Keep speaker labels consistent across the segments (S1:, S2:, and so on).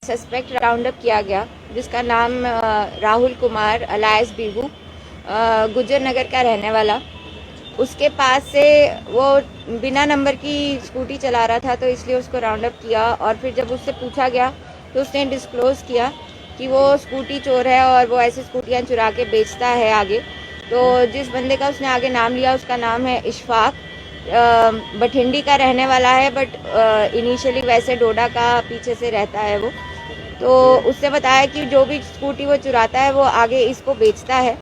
S1: Suspect round up किया गया जिसका नाम राहुल कुमार अलायस बीबू गुजर नगर का रहने वाला। उसके पास से वो बिना नंबर की स्कूटी चला रहा था, तो इसलिए उसको राउंड अप किया। और फिर जब उससे पूछा गया तो उसने डिस्क्लोज़ किया कि वो स्कूटी चोर है और वो ऐसी स्कूटियाँ चुरा के बेचता है आगे। तो जिस बंदे का उसने आगे नाम लिया उसका नाम है इशफाक, बठिंडी का रहने वाला है, बट इनिशियली वैसे डोडा का पीछे से रहता है वो। तो उससे बताया कि जो भी स्कूटी वो चुराता है वो आगे इसको बेचता है।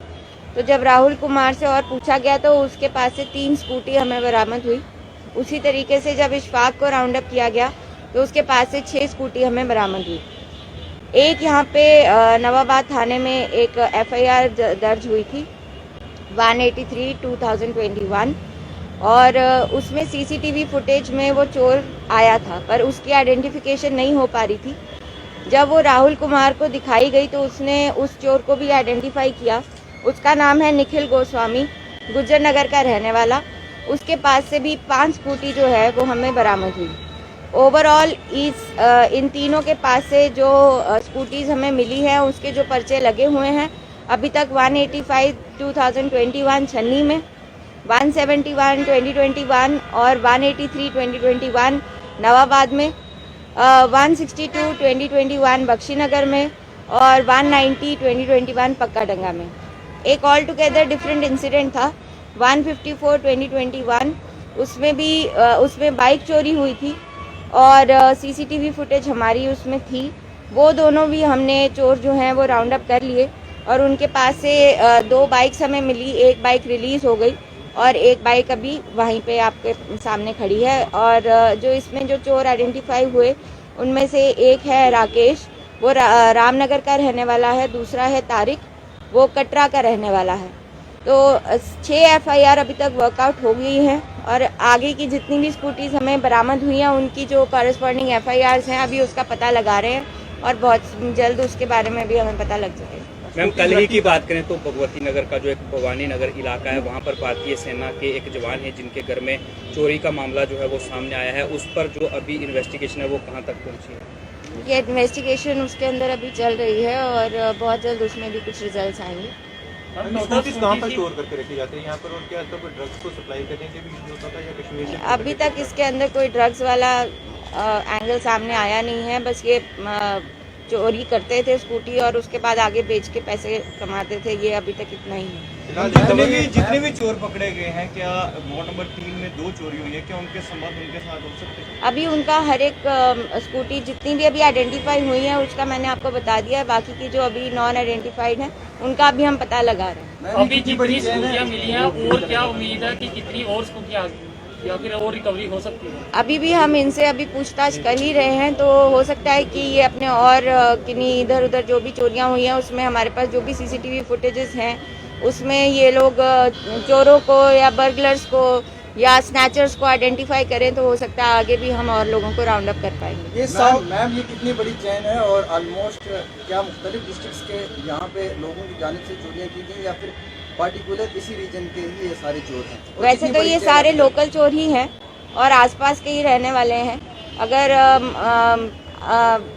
S1: तो जब राहुल कुमार से और पूछा गया तो उसके पास से 3 स्कूटी हमें बरामद हुई। उसी तरीके से जब इशफाक को राउंड अप किया गया तो उसके पास से 6 स्कूटी हमें बरामद हुई। एक यहाँ पे नवाबाद थाने में एक FIR दर्ज हुई थी 183/2021, और उसमें CCTV फुटेज में वो चोर आया था, पर उसकी आइडेंटिफिकेशन नहीं हो पा रही थी। जब वो राहुल कुमार को दिखाई गई तो उसने उस चोर को भी आइडेंटिफाई किया। उसका नाम है निखिल गोस्वामी, गुजर नगर का रहने वाला। उसके पास से भी 5 स्कूटी जो है वो हमें बरामद हुई। ओवरऑल इन तीनों के पास से जो स्कूटीज़ हमें मिली है उसके जो पर्चे लगे हुए हैं अभी तक 185/2021 छन्नी में, 171/2021 और 183/2021 नवाबाद में, 162/2021 बख्शीनगर में और 190/2021 पक्काडंगा में। एक ऑल टुगेदर डिफरेंट इंसिडेंट था 154/2021, उसमें बाइक चोरी हुई थी और CCTV फुटेज हमारी उसमें थी। वो दोनों भी हमने चोर जो हैं वो राउंड अप कर लिए और उनके पास से 2 बाइक्स हमें मिली। एक बाइक रिलीज़ हो गई और एक बाइक अभी वहीं पे आपके सामने खड़ी है। और जो इसमें जो चोर आइडेंटिफाई हुए उनमें से एक है राकेश, वो रामनगर का रहने वाला है। दूसरा है तारिक, वो कटरा का रहने वाला है। तो 6 FIR अभी तक वर्कआउट हो गई हैं और आगे की जितनी भी स्कूटीज़ हमें बरामद हुई हैं उनकी जो कॉरेस्पॉन्डिंग FIRs हैं अभी उसका पता लगा रहे हैं और बहुत जल्द उसके बारे में भी हमें पता लग जाएगा।
S2: मैम, कल ही की बात करें तो भगवती नगर का जो एक भवानी नगर इलाका है वहाँ पर भारतीय सेना के एक जवान है जिनके घर में चोरी का मामला जो है वो सामने आया है। उस पर जो अभी इन्वेस्टिगेशन है वो कहाँ तक पहुँची है?
S1: ये इन्वेस्टिगेशन उसके अंदर अभी चल रही है और बहुत जल्द उसमें भी कुछ रिजल्ट्स आएंगे।
S3: कहाँ पर स्टोर करके रखे जाते हैं यहाँ पर, और क्या कोई ड्रग्स को सप्लाई करने के भी होता था या कश्मीर से?
S1: अभी तक इसके अंदर कोई ड्रग्स वाला एंगल सामने आया नहीं है। बस ये चोरी करते थे स्कूटी और उसके बाद आगे बेच के पैसे कमाते थे, ये अभी तक इतना ही है।
S3: जितने भी चोर पकड़े गए हैं, क्या वार्ड नंबर 3 में 2 चोरी हुई है, क्या उनके संबंध उनके साथ हो सकते हैं?
S1: अभी उनका हर एक स्कूटी जितनी भी अभी आइडेंटिफाई हुई है उसका मैंने आपको बता दिया है। बाकी की जो अभी नॉन आइडेंटिफाइड है उनका अभी हम पता लगा रहे हैं।
S4: अभी जितनी स्कूटियाँ मिली हैं और क्या उम्मीद है कि कितनी और स्कूटियाँ या फिर और रिकवरी हो सकती है?
S1: अभी भी हम इनसे अभी पूछताछ कर ही रहे हैं, तो हो सकता है कि ये अपने और किन्हीं इधर उधर जो भी चोरियां हुई हैं उसमें हमारे पास जो भी CCTV फुटेजेस हैं उसमें ये लोग चोरों को या बर्गलर्स को या स्नैचर्स को आइडेंटिफाई करें, तो हो सकता है आगे भी हम और लोगों को राउंड अप कर पाएंगे।
S5: ये मैम ये कितनी बड़ी चेन है और ऑलमोस्ट क्या मुख्तलिफ डिस्ट्रिक्ट्स के यहाँ पे लोगों की जानिब से चोरियाँ की गई या फिर पार्टिकुलर इसी रीजन के ही ये सारे चोर हैं?
S1: वैसे तो ये सारे लोकल चोर ही हैं और आसपास के ही रहने वाले हैं। अगर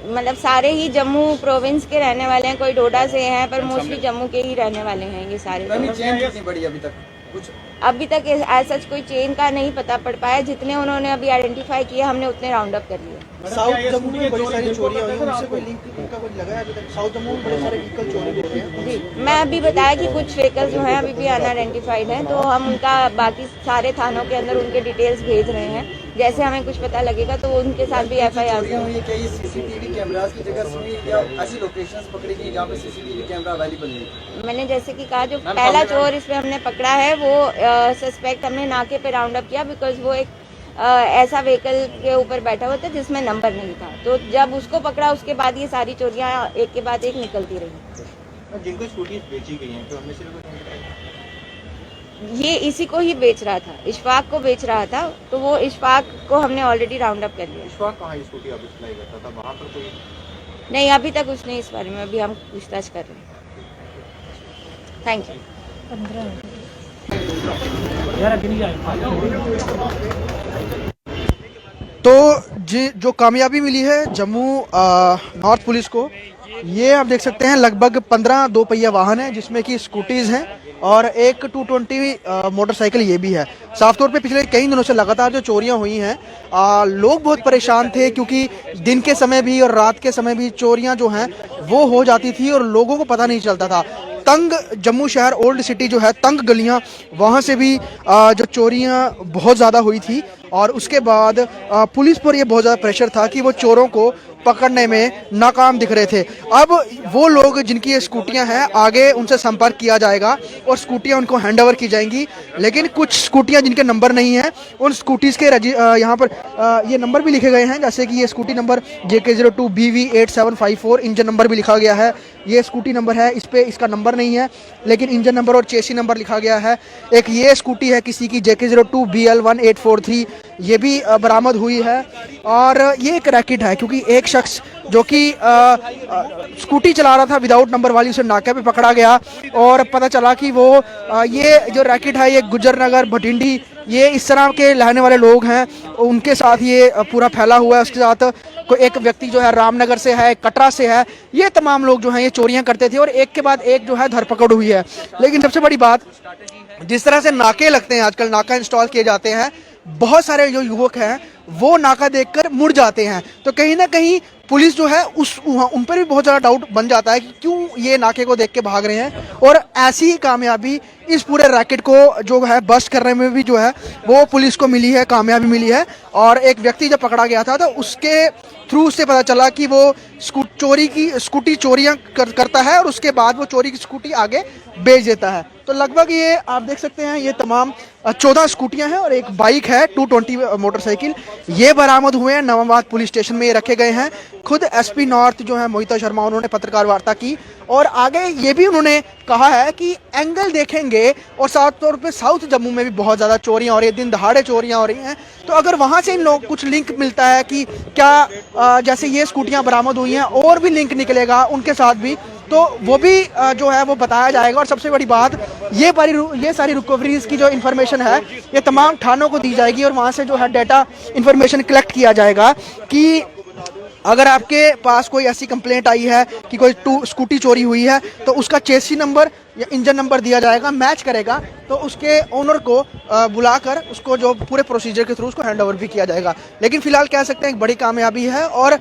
S1: मतलब सारे ही जम्मू प्रोविंस के रहने वाले हैं, कोई डोडा से हैं, पर मोस्टली जम्मू के ही रहने वाले हैं ये सारे।
S5: चेन कितनी बड़ी अभी तक? कुछ
S1: अभी तक ऐसा कोई चेन का नहीं पता पड़ पाया। जितने उन्होंने अभी आइडेंटिफाई किया हमने उतने राउंड अप कर लिए।
S5: साउथ जम्मू में बड़ी सारी चोरियां हुई हैं, उनसे कोई लिंक उनका कोई लगा है अभी तक? साउथ जम्मू में बड़े सारे व्हीकल चोरी हुए हैं।
S1: जी, मैं अभी बताया कि कुछ व्हीकल जो हैं अभी भी अनआइडेंटिफाइड हैं, तो हम उनका बाकी सारे थानों के अंदर उनके डिटेल्स भेज रहे हैं। जैसे हमें कुछ पता लगेगा तो उनके साथ भी FIR।
S5: CCTV कैमरास की जगह हुई या ऐसी लोकेशंस पकड़ी गई जहाँ पे CCTV कैमरा अवेलेबल नहीं?
S1: मैंने जैसे कि कहा, जो पहला चोर इसमें हमने पकड़ा है वो सस्पेक्ट हमने नाके पे राउंड अप किया बिकॉज वो एक ऐसा व्हीकल के ऊपर बैठा हुआ था जिसमें नंबर नहीं था। तो जब उसको पकड़ा उसके बाद ये सारी चोरियां एक के बाद एक निकलती रही।
S3: जिनको स्कूटीज बेची गई हैं तो हमें सिर्फ
S1: ये इसी को ही बेच रहा था, इशफाक को बेच रहा था, तो वो इशफाक को हमने ऑलरेडी राउंड अप कर लिया।
S3: इशफाक कहाँ ये स्कूटी अभी सप्लाई करता था, वहाँ पर कोई?
S1: नहीं, अभी तक उसने इस बारे में अभी हम पूछताछ कर रहे हैं। Thank you.
S6: तो जो कामयाबी मिली है जम्मू नॉर्थ पुलिस को, ये आप देख सकते हैं लगभग 15 दो पहिया वाहन है, जिसमें कि स्कूटीज़ हैं और एक 220 मोटरसाइकिल ये भी है। साफ तौर पे पिछले कई दिनों से लगातार जो चोरियां हुई हैं, लोग बहुत परेशान थे, क्योंकि दिन के समय भी और रात के समय भी चोरियां जो हैं वो हो जाती थी और लोगों को पता नहीं चलता था। तंग जम्मू शहर ओल्ड सिटी जो है, तंग गलियां, वहाँ से भी जो चोरियां बहुत ज़्यादा हुई थी और उसके बाद पुलिस पर ये बहुत ज़्यादा प्रेशर था कि वो चोरों को पकड़ने में नाकाम दिख रहे थे। अब वो लोग जिनकी ये स्कूटियां हैं, आगे उनसे संपर्क किया जाएगा और स्कूटियां उनको हैंडओवर की जाएंगी। लेकिन कुछ स्कूटियां जिनके नंबर नहीं हैं, उन स्कूटीज़ के यहाँ पर ये नंबर भी लिखे गए हैं, जैसे कि ये scooty number JK02 BV8754 engine number भी लिखा गया है। ये स्कूटी नंबर है, इस पे इसका नंबर नहीं है लेकिन इंजन नंबर और चेसी नंबर लिखा गया है। एक ये स्कूटी है किसी की JK02 BL1843, ये भी बरामद हुई है। और ये एक रैकेट है, क्योंकि एक शख्स जो कि स्कूटी चला रहा था विदाउट नंबर वाली, उसे नाके पे पकड़ा गया और पता चला कि वो ये जो रैकेट है ये गुजर नगर, भटिंडी, ये इस तरह के रहने वाले लोग हैं, उनके साथ ये पूरा फैला हुआ है। उसके साथ कोई एक व्यक्ति जो है रामनगर से है, कटरा से है, ये तमाम लोग जो हैं ये चोरियां करते थे और एक के बाद एक जो है धरपकड़ हुई है। लेकिन सबसे बड़ी बात, जिस तरह से नाके लगते हैं आजकल, नाका इंस्टॉल किए जाते हैं, बहुत सारे जो युवक हैं वो नाका देखकर मुड़ जाते हैं। तो कहीं ना कहीं पुलिस जो है उन पर भी बहुत ज़्यादा डाउट बन जाता है कि क्यों ये नाके को देख के भाग रहे हैं। और ऐसी ही कामयाबी इस पूरे रैकेट को जो है बस्ट करने में भी जो है वो पुलिस को मिली है, कामयाबी मिली है। और एक व्यक्ति जब पकड़ा गया था तो उसके थ्रू से पता चला कि वो स्कूटी चोरियां करता है और उसके बाद वो चोरी की स्कूटी आगे बेच देता है। तो लगभग ये आप देख सकते हैं ये तमाम 14 स्कूटियां हैं और एक बाइक है 220 मोटरसाइकिल, ये बरामद हुए हैं। नवाबाद पुलिस स्टेशन में ये रखे गए हैं। खुद SP नॉर्थ जो है मोहिता शर्मा, उन्होंने पत्रकार वार्ता की और आगे ये भी उन्होंने कहा है कि एंगल देखेंगे और साफ तौर पे साउथ जम्मू में भी बहुत ज़्यादा चोरियां हो रही है, दिन दहाड़े चोरियां हो रही हैं। तो अगर वहाँ से इन लोग कुछ लिंक मिलता है कि क्या जैसे ये स्कूटियां बरामद हुई हैं और भी लिंक निकलेगा उनके साथ भी, तो वो भी जो है वो बताया जाएगा। और सबसे बड़ी बात, ये सारी रिकवरीज की जो इन्फॉर्मेशन है ये तमाम थानों को दी जाएगी और वहाँ से जो है डाटा इन्फॉर्मेशन कलेक्ट किया जाएगा कि अगर आपके पास कोई ऐसी कंप्लेंट आई है कि कोई स्कूटी चोरी हुई है तो उसका चेसी नंबर या इंजन नंबर दिया जाएगा, मैच करेगा तो उसके ओनर को बुलाकर उसको जो पूरे प्रोसीजर के थ्रू उसको हैंडओवर भी किया जाएगा। लेकिन फिलहाल कह सकते हैं एक बड़ी कामयाबी है और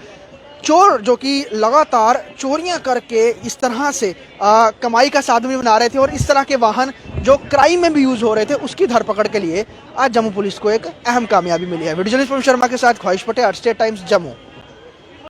S6: चोर जो कि लगातार चोरियां करके इस तरह से कमाई का साधन भी बना रहे थे और इस तरह के वाहन जो क्राइम में भी यूज़ हो रहे थे, उसकी धरपकड़ के लिए आज जम्मू पुलिस को एक अहम कामयाबी मिली है। वीडियो जर्नलिस्ट शर्मा के साथ ख्वाहिश पटेल, स्टेट टाइम्स जम्मू।